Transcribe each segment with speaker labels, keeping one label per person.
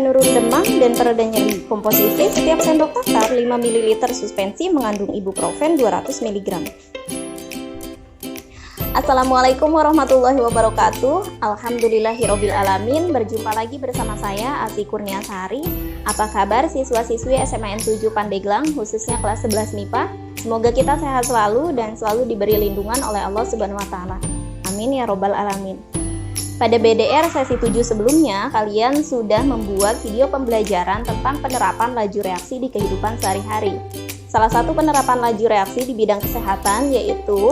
Speaker 1: penurun demam dan pereda nyeri. Komposisi setiap sendok takar 5 ml suspensi mengandung ibuprofen 200 mg. Assalamualaikum warahmatullahi wabarakatuh. Alhamdulillahirabbil alamin. Berjumpa lagi bersama saya Asi Kurniasari. Apa kabar siswa-siswi SMA N7 Pandeglang, khususnya kelas 11 MIPA? Semoga kita sehat selalu dan selalu diberi lindungan oleh Allah Subhanahu wa taala. Amin ya robbal alamin. Pada BDR sesi 7 sebelumnya, kalian sudah membuat video pembelajaran tentang penerapan laju reaksi di kehidupan sehari-hari. Salah satu penerapan laju reaksi di bidang kesehatan yaitu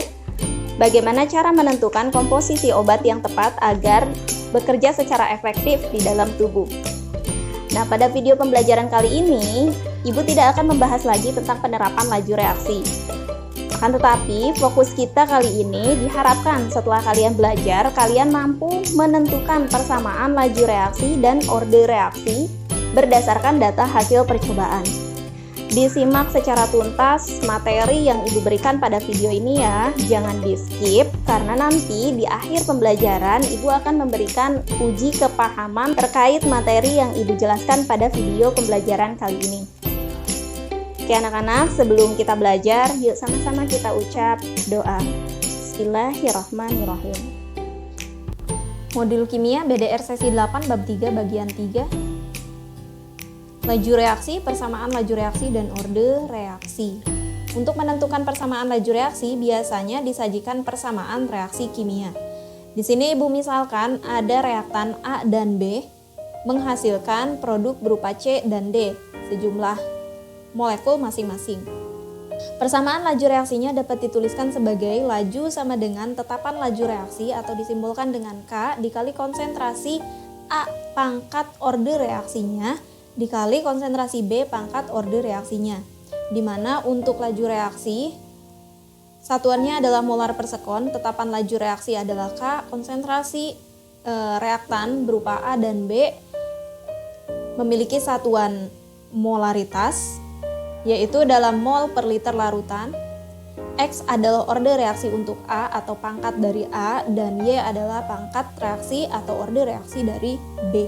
Speaker 1: bagaimana cara menentukan komposisi obat yang tepat agar bekerja secara efektif di dalam tubuh. Nah, pada video pembelajaran kali ini, Ibu tidak akan membahas lagi tentang penerapan laju reaksi. Akan tetapi, fokus kita kali ini diharapkan setelah kalian belajar, kalian mampu menentukan persamaan laju reaksi dan orde reaksi berdasarkan data hasil percobaan. Disimak secara tuntas materi yang Ibu berikan pada video ini ya, jangan di skip karena nanti di akhir pembelajaran Ibu akan memberikan uji kepahaman terkait materi yang Ibu jelaskan pada video pembelajaran kali ini. Oke anak-anak, sebelum kita belajar, yuk sama-sama kita ucap doa. Bismillahirrahmanirrahim. Modul kimia BDR sesi 8 bab 3 bagian 3. Laju reaksi, persamaan laju reaksi dan orde reaksi. Untuk menentukan persamaan laju reaksi, biasanya disajikan persamaan reaksi kimia. Di sini Ibu misalkan ada reaktan A dan B menghasilkan produk berupa C dan D, sejumlah molekul masing-masing. Persamaan laju reaksinya dapat dituliskan sebagai laju sama dengan tetapan laju reaksi atau disimbolkan dengan K dikali konsentrasi A pangkat orde reaksinya dikali konsentrasi B pangkat orde reaksinya. Di mana untuk laju reaksi satuannya adalah molar per sekon, tetapan laju reaksi adalah K, konsentrasi reaktan berupa A dan B memiliki satuan molaritas yaitu dalam mol per liter larutan. X adalah orde reaksi untuk A atau pangkat dari A dan Y adalah pangkat reaksi atau orde reaksi dari B.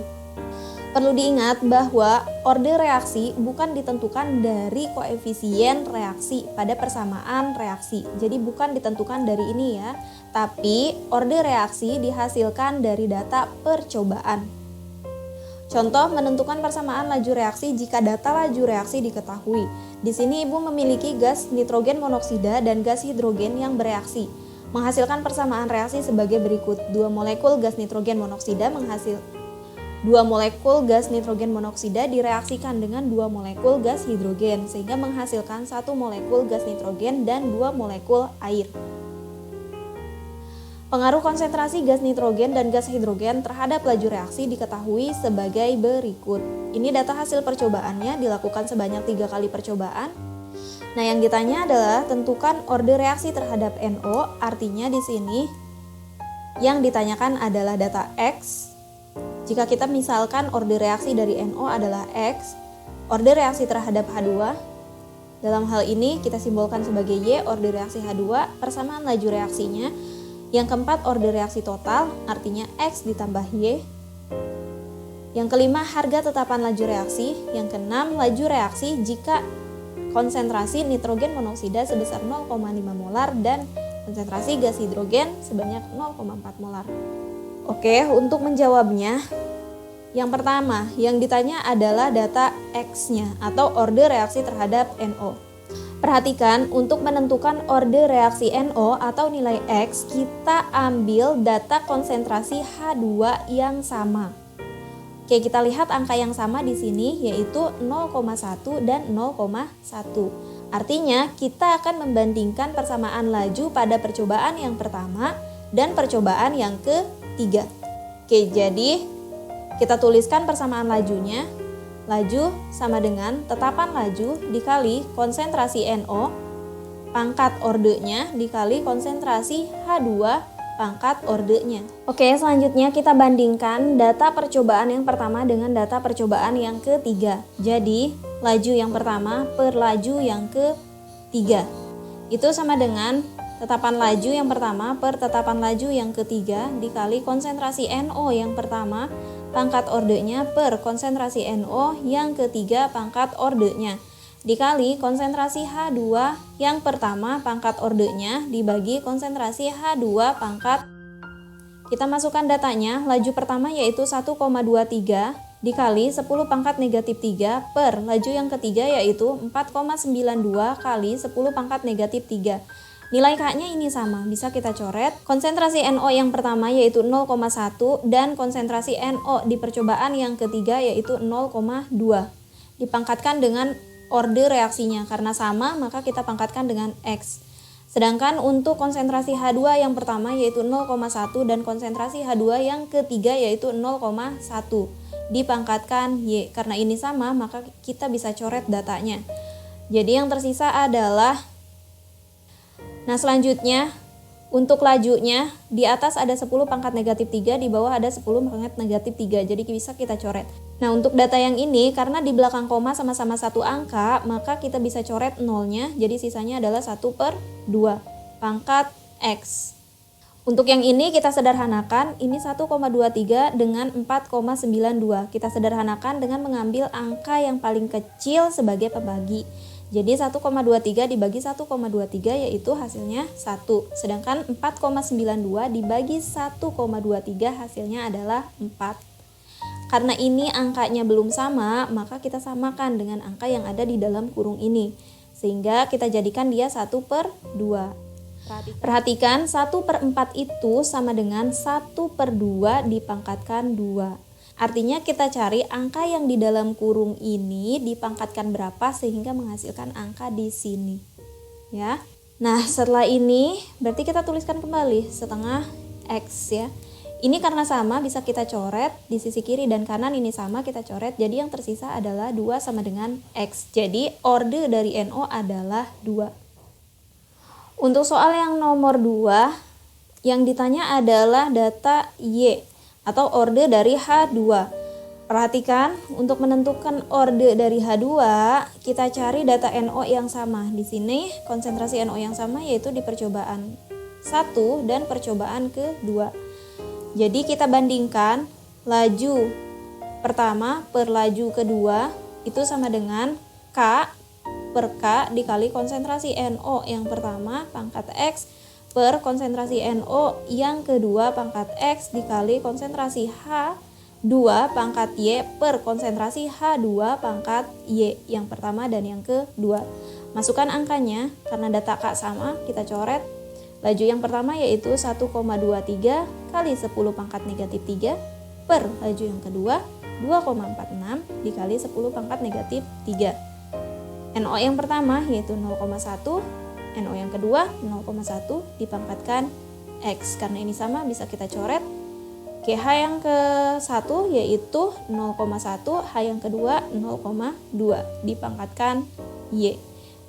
Speaker 1: Perlu diingat bahwa orde reaksi bukan ditentukan dari koefisien reaksi pada persamaan reaksi. Jadi bukan ditentukan dari ini ya, tapi orde reaksi dihasilkan dari data percobaan. Contoh menentukan persamaan laju reaksi jika data laju reaksi diketahui. Di sini Ibu memiliki gas nitrogen monoksida dan gas hidrogen yang bereaksi, menghasilkan persamaan reaksi sebagai berikut. 2 molekul gas nitrogen monoksida direaksikan dengan 2 molekul gas hidrogen sehingga menghasilkan 1 molekul gas nitrogen dan 2 molekul air. Pengaruh konsentrasi gas nitrogen dan gas hidrogen terhadap laju reaksi diketahui sebagai berikut. Ini data hasil percobaannya dilakukan sebanyak 3 kali percobaan. Nah, yang ditanya adalah tentukan orde reaksi terhadap NO, artinya di sini yang ditanyakan adalah data X. Jika kita misalkan orde reaksi dari NO adalah X, orde reaksi terhadap H2, dalam hal ini kita simbolkan sebagai Y, orde reaksi H2, persamaan laju reaksinya. Yang keempat, orde reaksi total, artinya X ditambah Y. Yang kelima, harga tetapan laju reaksi. Yang keenam, laju reaksi jika konsentrasi nitrogen monoksida sebesar 0,5 molar dan konsentrasi gas hidrogen sebanyak 0,4 molar. Oke, untuk menjawabnya, yang pertama, yang ditanya adalah data X-nya atau orde reaksi terhadap NO. Perhatikan, untuk menentukan orde reaksi NO atau nilai X, kita ambil data konsentrasi H2 yang sama. Oke, kita lihat angka yang sama di sini yaitu 0,1 dan 0,1. Artinya, kita akan membandingkan persamaan laju pada percobaan yang pertama dan percobaan yang ketiga. Oke, jadi kita tuliskan persamaan lajunya. Laju sama dengan tetapan laju dikali konsentrasi NO pangkat ordenya dikali konsentrasi H2 pangkat ordenya. Oke, selanjutnya kita bandingkan data percobaan yang pertama dengan data percobaan yang ketiga. Jadi, laju yang pertama per laju yang ketiga. Itu sama dengan tetapan laju yang pertama per tetapan laju yang ketiga dikali konsentrasi NO yang pertama pangkat ordenya per konsentrasi NO yang ketiga pangkat ordenya dikali konsentrasi H2 yang pertama pangkat ordenya dibagi konsentrasi H2 pangkat. Kita masukkan datanya, laju pertama yaitu 1,23 dikali 10 pangkat negatif 3 per laju yang ketiga yaitu 4,92 kali 10 pangkat negatif 3. Nilai K-nya ini sama, bisa kita coret. Konsentrasi NO yang pertama yaitu 0,1 dan konsentrasi NO di percobaan yang ketiga yaitu 0,2. Dipangkatkan dengan orde reaksinya, karena sama maka kita pangkatkan dengan X. Sedangkan untuk konsentrasi H2 yang pertama yaitu 0,1 dan konsentrasi H2 yang ketiga yaitu 0,1 dipangkatkan Y. Karena ini sama maka kita bisa coret datanya. Jadi yang tersisa adalah, nah selanjutnya untuk lajunya di atas ada 10 pangkat negatif 3, di bawah ada 10 pangkat negatif 3, jadi bisa kita coret. Nah untuk data yang ini karena di belakang koma sama-sama satu angka maka kita bisa coret nolnya, jadi sisanya adalah 1/2 pangkat X. Untuk yang ini kita sederhanakan, ini 1,23 dengan 4,92. Kita sederhanakan dengan mengambil angka yang paling kecil sebagai pembagi. Jadi 1,23 dibagi 1,23 yaitu hasilnya 1. Sedangkan 4,92 dibagi 1,23 hasilnya adalah 4. Karena ini angkanya belum sama, maka kita samakan dengan angka yang ada di dalam kurung ini. Sehingga kita jadikan dia 1/2. Perhatikan 1/4 itu sama dengan 1/2 dipangkatkan 2. Artinya kita cari angka yang di dalam kurung ini dipangkatkan berapa sehingga menghasilkan angka di sini. Ya. Nah, setelah ini berarti kita tuliskan kembali setengah X ya. Ini karena sama bisa kita coret di sisi kiri dan kanan, ini sama kita coret. Jadi yang tersisa adalah 2 sama dengan X. Jadi orde dari NO adalah 2. Untuk soal yang nomor 2 yang ditanya adalah data Y atau orde dari H2. Perhatikan, untuk menentukan orde dari H2, kita cari data NO yang sama. Di sini konsentrasi NO yang sama yaitu di percobaan 1 dan percobaan kedua. Jadi kita bandingkan laju pertama per laju kedua itu sama dengan K per K dikali konsentrasi NO yang pertama pangkat X per konsentrasi NO yang kedua pangkat X dikali konsentrasi H2 pangkat Y per konsentrasi H2 pangkat Y yang pertama dan yang kedua. Masukkan angkanya, karena data K sama kita coret. Laju yang pertama yaitu 1,23 kali 10 pangkat negatif 3 per laju yang kedua 2,46 dikali 10 pangkat negatif 3. NO yang pertama yaitu 0,1, NO yang kedua 0,1 dipangkatkan X. Karena ini sama bisa kita coret. KH yang ke-1 yaitu 0,1, H yang kedua 0,2 dipangkatkan Y.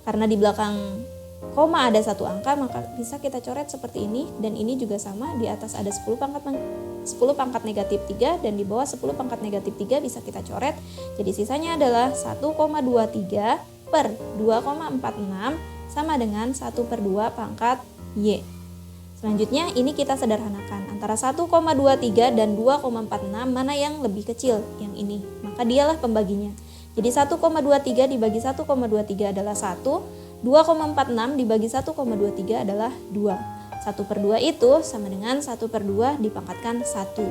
Speaker 1: Karena di belakang koma ada satu angka maka bisa kita coret seperti ini, dan ini juga sama, di atas ada 10 pangkat negatif 3 dan di bawah 10 pangkat negatif 3 bisa kita coret. Jadi sisanya adalah 1,23 per 2,46 sama dengan 1/2 pangkat Y. Selanjutnya ini kita sederhanakan antara 1,23 dan 2,46 mana yang lebih kecil, yang ini, maka dialah pembaginya. Jadi 1,23 dibagi 1,23 adalah 1, 2,46 dibagi 1,23 adalah 2. 1/2 itu sama dengan 1/2 dipangkatkan 1.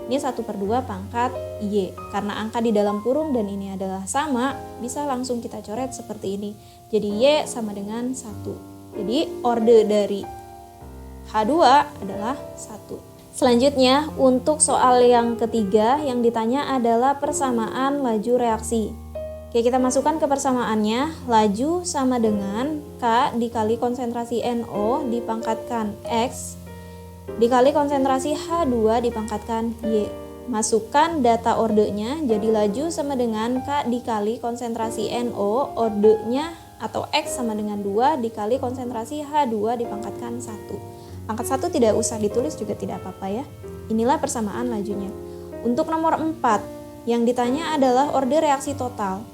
Speaker 1: Ini 1/2 pangkat Y. Karena angka di dalam kurung dan ini adalah sama, bisa langsung kita coret seperti ini. Jadi Y sama dengan 1. Jadi orde dari H2 adalah 1. Selanjutnya untuk soal yang ketiga yang ditanya adalah persamaan laju reaksi. Oke, kita masukkan ke persamaannya. Laju sama dengan K dikali konsentrasi NO dipangkatkan X dikali konsentrasi H2 dipangkatkan Y. Masukkan data ordenya, jadi laju sama dengan K dikali konsentrasi NO, ordenya atau X sama dengan 2 dikali konsentrasi H2 dipangkatkan 1. Pangkat 1 tidak usah ditulis juga tidak apa-apa ya. Inilah persamaan lajunya. Untuk nomor 4, yang ditanya adalah orde reaksi total.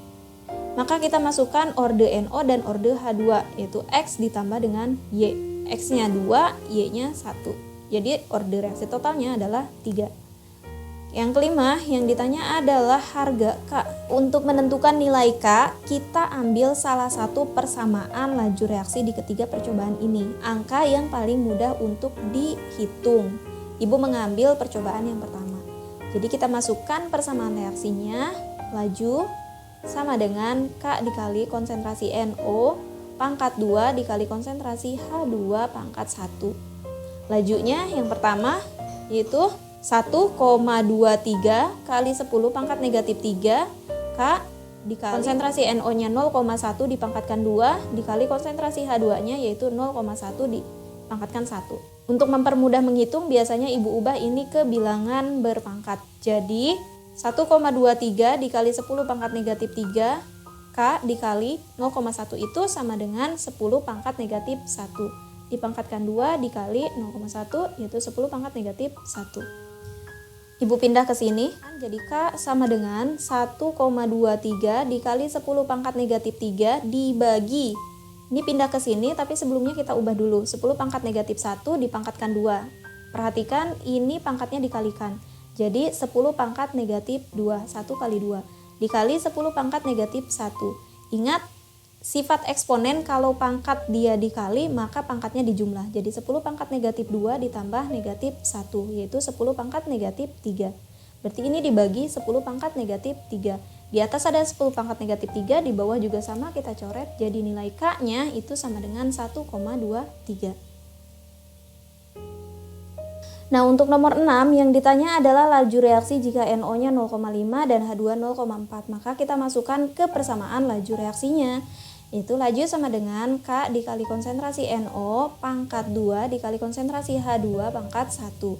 Speaker 1: Maka kita masukkan orde NO dan orde H2, yaitu X ditambah dengan Y. X-nya 2, Y-nya 1. Jadi orde reaksi totalnya adalah 3. Yang kelima, yang ditanya adalah harga K. Untuk menentukan nilai K, kita ambil salah satu persamaan laju reaksi di ketiga percobaan ini. Angka yang paling mudah untuk dihitung. Ibu mengambil percobaan yang pertama. Jadi kita masukkan persamaan reaksinya, laju sama dengan K dikali konsentrasi NO pangkat 2 dikali konsentrasi H2 pangkat 1. Lajunya yang pertama yaitu 1,23 kali 10 pangkat negatif 3 K dikali konsentrasi NO-nya 0,1 dipangkatkan 2 dikali konsentrasi H2-nya yaitu 0,1 dipangkatkan 1. Untuk mempermudah menghitung biasanya ibu ubah ini ke bilangan berpangkat. Jadi 1,23 dikali 10 pangkat negatif 3 K dikali 0,1 itu sama dengan 10 pangkat negatif 1 dipangkatkan 2 dikali 0,1 yaitu 10 pangkat negatif 1. Ibu pindah ke sini, jadi K sama dengan 1,23 dikali 10 pangkat negatif 3 dibagi. Ini pindah ke sini tapi sebelumnya kita ubah dulu. 10 pangkat negatif 1 dipangkatkan 2. Perhatikan ini pangkatnya dikalikan. Jadi 10 pangkat negatif 2, 1 kali 2. Dikali 10 pangkat negatif 1. Ingat, sifat eksponen kalau pangkat dia dikali maka pangkatnya dijumlah. Jadi 10 pangkat negatif 2 ditambah negatif 1 yaitu 10 pangkat negatif 3. Berarti ini dibagi 10 pangkat negatif 3. Di atas ada 10 pangkat negatif 3, di bawah juga sama kita coret. Jadi nilai K-nya itu sama dengan 1,23. Nah, untuk nomor 6 yang ditanya adalah laju reaksi jika NO-nya 0,5 dan H2 0,4. Maka kita masukkan ke persamaan laju reaksinya. Itu laju sama dengan K dikali konsentrasi NO pangkat 2 dikali konsentrasi H2 pangkat 1.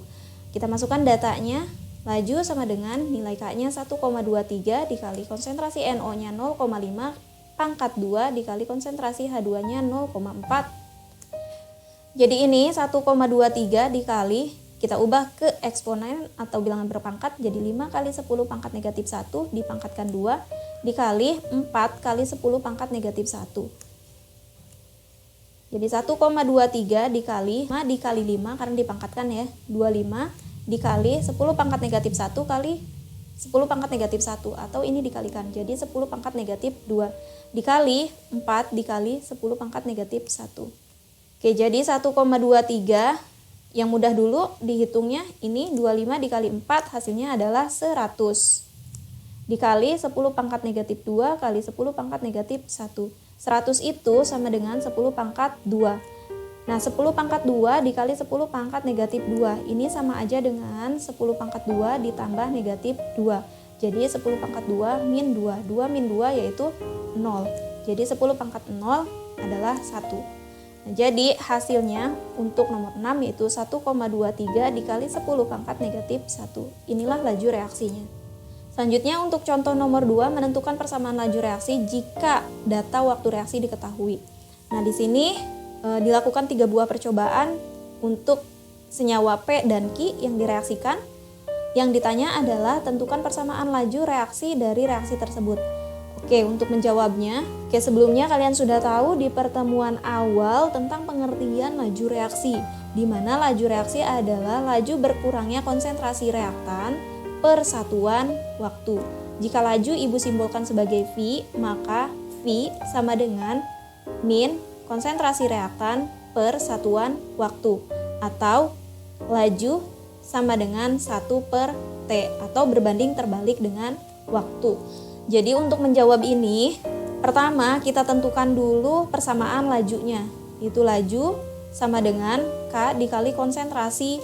Speaker 1: Kita masukkan datanya, laju sama dengan nilai K-nya 1,23 dikali konsentrasi NO-nya 0,5 pangkat 2 dikali konsentrasi H2-nya 0,4. Jadi ini 1,23 dikali, kita ubah ke eksponen atau bilangan berpangkat, jadi 5 kali 10 pangkat negatif 1 dipangkatkan 2 dikali 4 kali 10 pangkat negatif 1. Jadi 1,23 dikali 5 dikali 5 karena dipangkatkan ya, 25 dikali 10 pangkat negatif 1 kali 10 pangkat negatif 1 atau ini dikalikan. Jadi 10 pangkat negatif 2 dikali 4 dikali 10 pangkat negatif 1. Oke, jadi 1,23 yang mudah dulu dihitungnya ini 25 dikali 4 hasilnya adalah 100. Dikali 10 pangkat negatif 2 kali 10 pangkat negatif 1. 100 itu sama dengan 10 pangkat 2. Nah, 10 pangkat 2 dikali 10 pangkat negatif 2. Ini sama aja dengan 10 pangkat 2 ditambah negatif 2. Jadi 10 pangkat 2 min 2. 2 min 2 yaitu 0. Jadi 10 pangkat 0 adalah 1. Nah, jadi hasilnya untuk nomor 6 yaitu 1,23 dikali 10 pangkat negatif 1. Inilah laju reaksinya. Selanjutnya untuk contoh nomor 2 menentukan persamaan laju reaksi jika data waktu reaksi diketahui. Nah, di sini dilakukan 3 buah percobaan untuk senyawa P dan Q yang direaksikan. Yang ditanya adalah tentukan persamaan laju reaksi dari reaksi tersebut. Oke, untuk menjawabnya, sebelumnya kalian sudah tahu di pertemuan awal tentang pengertian laju reaksi, di mana laju reaksi adalah laju berkurangnya konsentrasi reaktan per satuan waktu. Jika laju ibu simbolkan sebagai V, maka V sama dengan min konsentrasi reaktan per satuan waktu, atau laju sama dengan 1 per T atau berbanding terbalik dengan waktu. Jadi untuk menjawab ini, pertama kita tentukan dulu persamaan lajunya. Itu laju sama dengan K dikali konsentrasi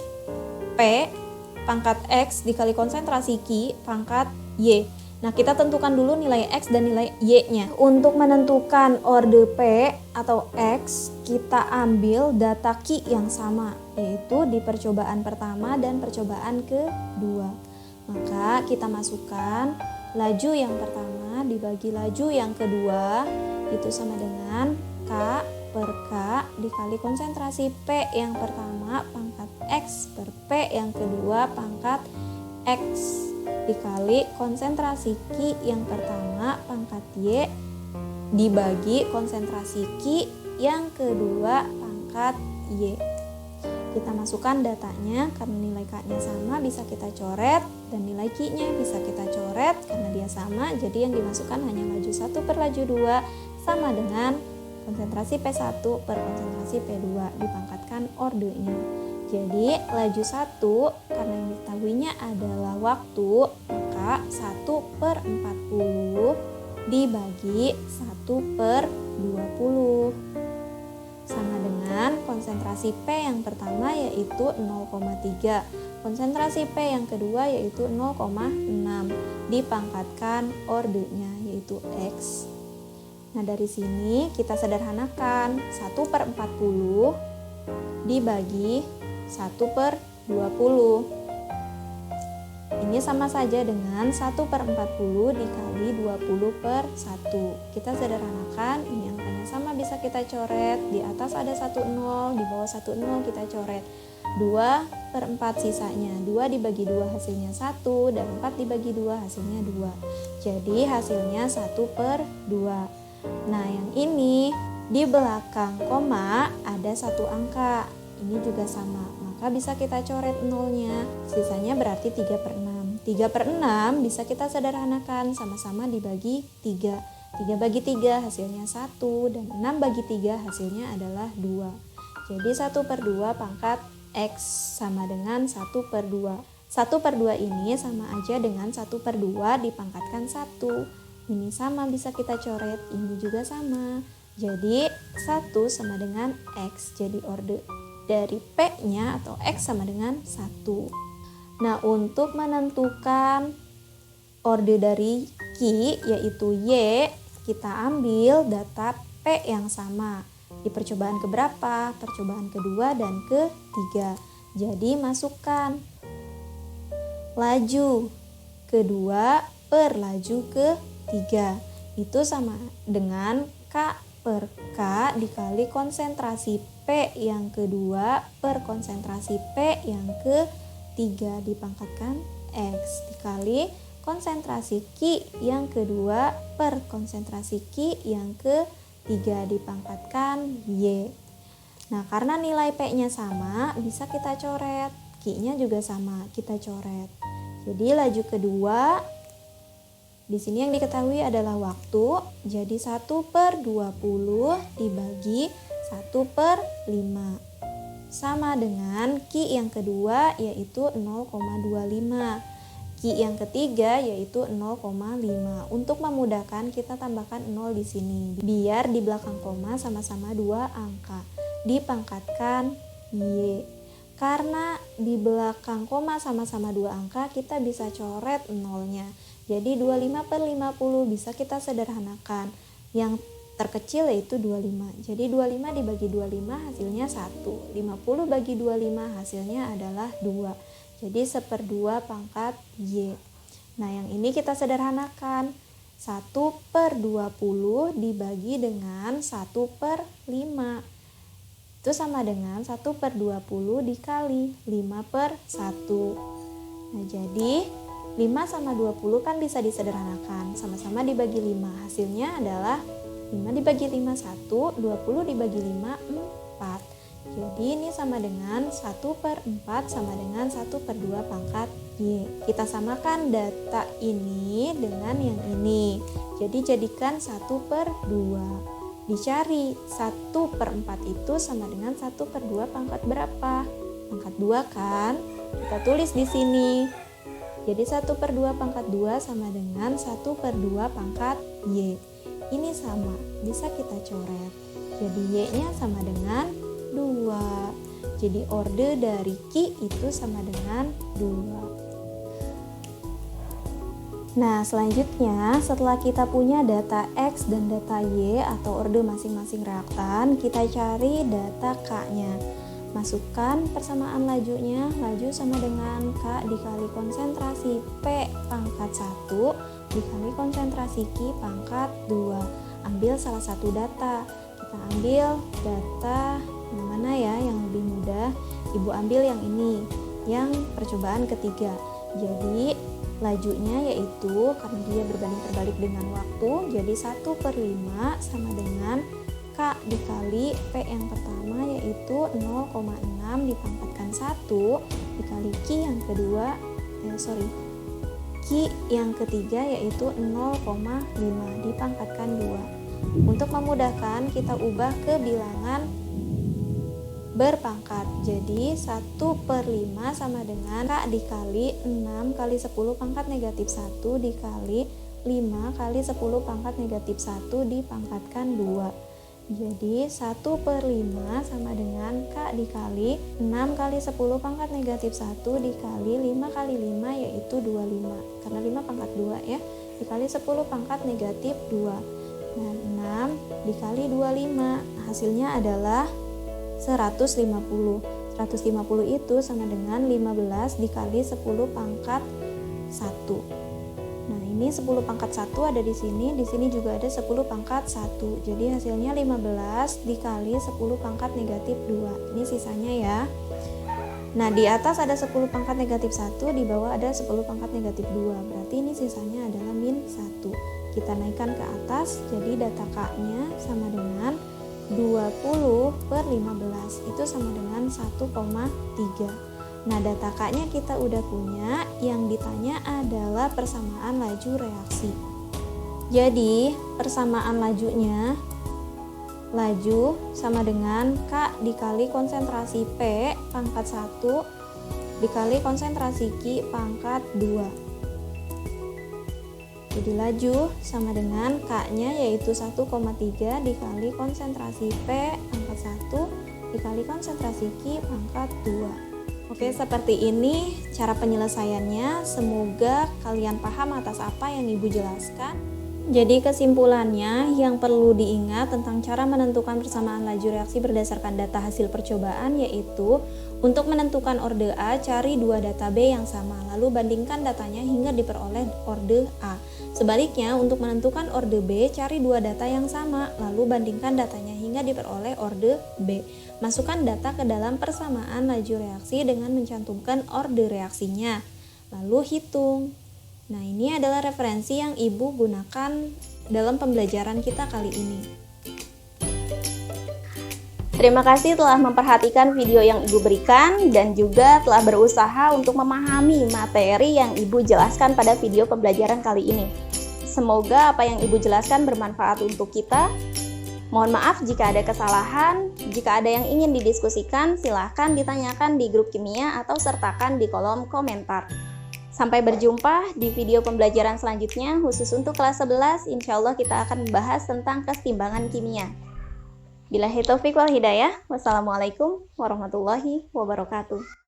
Speaker 1: P pangkat X dikali konsentrasi Q pangkat Y. Nah, kita tentukan dulu nilai X dan nilai Y-nya. Untuk menentukan orde P atau X, kita ambil data Q yang sama, yaitu di percobaan pertama dan percobaan kedua. Maka kita masukkan laju yang pertama dibagi laju yang kedua, itu sama dengan K per K dikali konsentrasi P yang pertama pangkat X per P yang kedua pangkat X dikali konsentrasi Q yang pertama pangkat Y dibagi konsentrasi Q yang kedua pangkat Y. Kita masukkan datanya, karena nilai K-nya sama bisa kita coret, dan nilai Q-nya bisa kita coret karena dia sama. Jadi yang dimasukkan hanya laju 1 per laju 2 sama dengan konsentrasi P1 per konsentrasi P2 dipangkatkan ordenya. Jadi laju 1 karena yang diketahuinya adalah waktu, maka 1 per 40 dibagi 1 per 20 sama dengan konsentrasi P yang pertama yaitu 0,3, konsentrasi P yang kedua yaitu 0,6 dipangkatkan ordenya yaitu X. Nah dari sini kita sederhanakan 1 per 40 dibagi 1 per 20. Ini sama saja dengan 1 per 40 dikali 20 per 1. Kita sederhanakan, ini angkanya sama bisa kita coret. Di atas ada 1 0, di bawah 1 0 kita coret. 2 per 4 sisanya. 2 dibagi 2 hasilnya 1, dan 4 dibagi 2 hasilnya 2. Jadi hasilnya 1 per 2. Nah yang ini di belakang koma ada 1 angka. Ini juga sama, maka bisa kita coret nolnya. Sisanya berarti 3 per 6. 3 per 6 bisa kita sederhanakan, sama-sama dibagi 3. 3 bagi 3 hasilnya 1, dan 6 bagi 3 hasilnya adalah 2. Jadi 1 per 2 pangkat X sama dengan 1 per 2. 1 per 2 ini sama aja dengan 1 per 2 dipangkatkan 1. Ini sama bisa kita coret, ini juga sama. Jadi 1 sama dengan X, jadi orde dari P-nya atau X sama dengan 1. Nah, untuk menentukan orde dari Q yaitu Y, kita ambil data P yang sama. Di percobaan keberapa? Percobaan kedua dan ketiga. Jadi masukkan laju kedua per laju ketiga. Itu sama dengan K per K dikali konsentrasi P yang kedua per konsentrasi P yang ketiga dipangkatkan X dikali konsentrasi Q yang kedua per konsentrasi Q yang ketiga dipangkatkan Y. Nah, karena nilai P-nya sama, bisa kita coret. Q-nya juga sama, kita coret. Jadi laju kedua di sini yang diketahui adalah waktu, jadi 1 per 20 dibagi 1 per 5. Sama dengan Q yang kedua yaitu 0,25. Q yang ketiga yaitu 0,5. Untuk memudahkan kita tambahkan 0 di sini. Biar di belakang koma sama-sama 2 angka. Dipangkatkan Y. Karena di belakang koma sama-sama 2 angka, kita bisa coret nolnya. Jadi 25 per 50 bisa kita sederhanakan. Yang terkecil yaitu 25. Jadi 25 dibagi 25 hasilnya 1. 50 bagi 25 hasilnya adalah 2. Jadi 1/2 pangkat Y. Nah yang ini kita sederhanakan. 1 per 20 dibagi dengan 1 per 5. Itu sama dengan 1 per 20 dikali 5 per 1. Nah jadi 5 sama 20 kan bisa disederhanakan, sama-sama dibagi 5, hasilnya adalah 5 dibagi 5 1, 20 dibagi 5 4. Jadi ini sama dengan 1 per 4 sama dengan 1 per 2 pangkat Y. Kita samakan data ini dengan yang ini, jadi jadikan 1 per 2. Dicari 1 per 4 itu sama dengan 1 per 2 pangkat berapa? Pangkat 2 kan? Kita tulis di sini. Jadi 1 per 2 pangkat 2 sama dengan 1 per 2 pangkat Y. Ini sama, bisa kita coret. Jadi Y-nya sama dengan 2. Jadi orde dari Q itu sama dengan 2. Nah selanjutnya setelah kita punya data X dan data Y atau orde masing-masing reaktan, kita cari data K-nya. Masukkan persamaan lajunya, laju sama dengan K dikali konsentrasi P pangkat 1 dikali konsentrasi Q pangkat 2. Ambil salah satu data. Kita ambil data yang mana ya yang lebih mudah? Ibu ambil yang ini, yang percobaan ketiga. Jadi lajunya yaitu karena dia berbanding terbalik dengan waktu, jadi 1/5 sama dengan K K dikali P yang pertama yaitu 0,6 dipangkatkan 1 dikali Q yang kedua, Q yang ketiga yaitu 0,5 dipangkatkan 2. Untuk memudahkan kita ubah ke bilangan berpangkat. Jadi 1/5 sama dengan K dikali 6 kali 10 pangkat negatif 1 dikali 5 kali 10 pangkat negatif 1 dipangkatkan 2. Jadi 1/5 sama dengan K dikali 6 kali 10 pangkat negatif 1 dikali 5 kali 5 yaitu 25. Karena 5 pangkat 2 ya. Dikali 10 pangkat negatif 2. Nah 6 dikali 25 hasilnya adalah 150. 150 itu sama dengan 15 dikali 10 pangkat 1. Nah, ini 10 pangkat 1 ada di sini juga ada 10 pangkat 1. Jadi hasilnya 15 dikali 10 pangkat negatif 2. Ini sisanya ya. Nah, di atas ada 10 pangkat negatif 1, di bawah ada 10 pangkat negatif 2. Berarti ini sisanya adalah min 1. Kita naikkan ke atas, jadi data K-nya sama dengan 20/15 itu sama dengan 1,3. Nah data K-nya kita udah punya, yang ditanya adalah persamaan laju reaksi. Jadi persamaan lajunya, laju sama dengan K dikali konsentrasi P pangkat 1 dikali konsentrasi Q pangkat 2. Jadi laju sama dengan K-nya yaitu 1,3 dikali konsentrasi P pangkat 1 dikali konsentrasi Q pangkat 2. Oke, seperti ini cara penyelesaiannya. Semoga kalian paham atas apa yang Ibu jelaskan. Jadi kesimpulannya yang perlu diingat tentang cara menentukan persamaan laju reaksi berdasarkan data hasil percobaan yaitu untuk menentukan orde A, cari dua data B yang sama, lalu bandingkan datanya hingga diperoleh orde A. Sebaliknya, untuk menentukan orde B, cari dua data yang sama, lalu bandingkan datanya hingga diperoleh orde B. Masukkan data ke dalam persamaan laju reaksi dengan mencantumkan orde reaksinya, lalu hitung. Nah, ini adalah referensi yang Ibu gunakan dalam pembelajaran kita kali ini.
Speaker 2: Terima kasih telah memperhatikan video yang Ibu berikan dan juga telah berusaha untuk memahami materi yang Ibu jelaskan pada video pembelajaran kali ini. Semoga apa yang Ibu jelaskan bermanfaat untuk kita. Mohon maaf jika ada kesalahan. Jika ada yang ingin didiskusikan, silahkan ditanyakan di grup kimia atau sertakan di kolom komentar. Sampai berjumpa di video pembelajaran selanjutnya khusus untuk kelas 11. Insya Allah kita akan membahas tentang kesetimbangan kimia. Billahi taufiq wal hidayah. Wassalamualaikum warahmatullahi wabarakatuh.